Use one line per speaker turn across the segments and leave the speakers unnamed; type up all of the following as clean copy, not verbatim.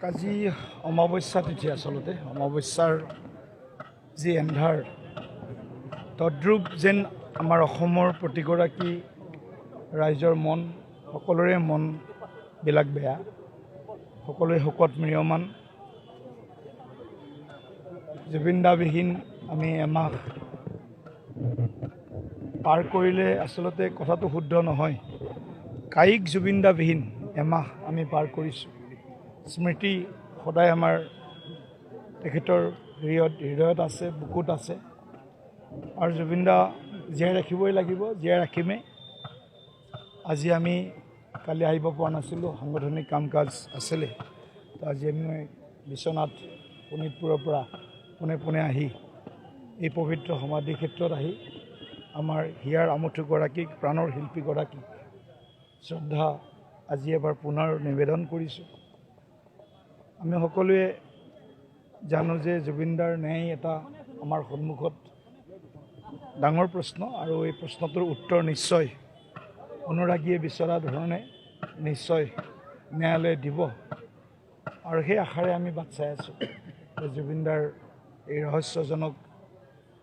আজি অমাৱস্যা তিথি আচলতে অমাৱস্যাৰ যি এন্ধাৰ তদ্ৰূপ যেন আমাৰ অসমৰ প্ৰতিগৰাকী ৰাইজৰ মন সকলোৰে মনবিলাক বেয়া সকলোৱে শোকত ম্ৰিয়মান জুবিনদাবিহীন আমি এমাহ পাৰ কৰিলে আচলতে কথাটো শুদ্ধ নহয় কায়িক জুবিনদাবিহীন এমাহ আমি পাৰ কৰিছোঁ স্মৃতি সদায় আমাৰ তেখেতৰ হৃদয়ত আছে বুকুত আছে আৰু জুবিনদা জীয়াই ৰাখিবই লাগিব জীয়াই ৰাখিমেই আজি আমি কালি আহিব পৰা নাছিলোঁ সাংগঠনিক কাম কাজ আছিলে তো আজি আমি বিশ্বনাথ শোণিতপুৰৰ পৰা পোনে আহি এই পবিত্ৰ সমাধি ক্ষেত্ৰত আহি আমাৰ হিয়াৰ আমঠুগৰাকীক প্ৰাণৰ শিল্পীগৰাকীক শ্ৰদ্ধা আজি এবাৰ পুনৰ নিবেদন কৰিছোঁ আমি সকলোৱে জানো যে জুবিনদাৰ ন্যায় এটা আমাৰ সন্মুখত ডাঙৰ প্ৰশ্ন আৰু এই প্ৰশ্নটোৰ উত্তৰ নিশ্চয় অনুৰাগীয়ে বিচৰা ধৰণে নিশ্চয় ন্যায়ালয়ে দিব আৰু সেই আশাৰে আমি বাট চাই আছোঁ যে জুবিনদাৰ এই ৰহস্যজনক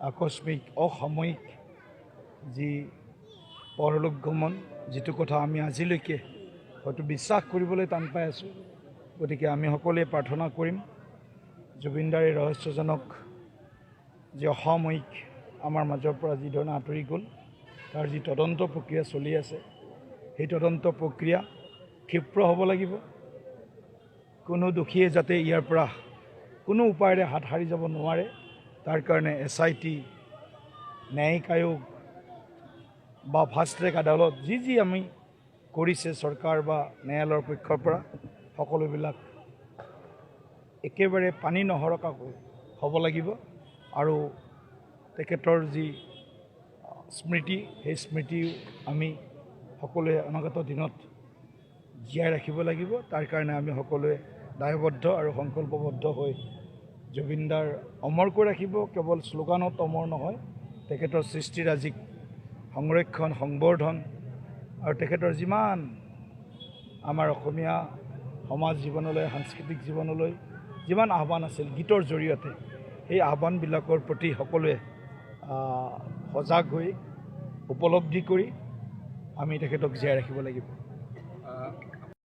আকস্মিক অসাময়িক যি পৰলোক গমন যিটো কথা আমি আজিলৈকে হয়তো বিশ্বাস কৰিবলৈ টান পাই আছোঁ গতিকে আমি সকলোৱে প্ৰাৰ্থনা কৰিম জুবিনদাৰ এই ৰহস্যজনক যি অসাময়িক আমাৰ মাজৰ পৰা যি ধৰণে আঁতৰি গ'ল তাৰ যি তদন্ত প্ৰক্ৰিয়া চলি আছে সেই তদন্ত প্ৰক্ৰিয়া ক্ষীপ্ৰ হ'ব লাগিব কোনো দোষীয়ে যাতে ইয়াৰ পৰা কোনো উপায়েৰে হাত সাৰি যাব নোৱাৰে তাৰ কাৰণে SIT ন্যায়িক আয়োগ বা ফাষ্ট ট্ৰেক আদালত যি আমি কৰিছে চৰকাৰ বা ন্যায়ালয়ৰ পক্ষৰ পৰা সকলোবিলাক একেবাৰে পানী নহৰকাকৈ হ'ব লাগিব আৰু তেখেতৰ যি স্মৃতি সেই স্মৃতি আমি সকলোৱে অনাগত দিনত জীয়াই ৰাখিব লাগিব তাৰ কাৰণে আমি সকলোৱে দায়বদ্ধ আৰু সংকল্পবদ্ধ হৈ জুবিনদাৰ অমৰ কৰি ৰাখিব কেৱল শ্লোগানত অমৰ নহয় তেখেতৰ সৃষ্টিৰাজিক সংৰক্ষণ সংবৰ্ধন আৰু তেখেতৰ যিমান আমাৰ অসমীয়া সমাজ জীৱনলৈ সাংস্কৃতিক জীৱনলৈ যিমান আহ্বান আছিল গীতৰ জৰিয়তে সেই আহ্বানবিলাকৰ প্ৰতি সকলোৱে সজাগ হৈ উপলব্ধি কৰি আমি তেখেতক জীয়াই ৰাখিব লাগিব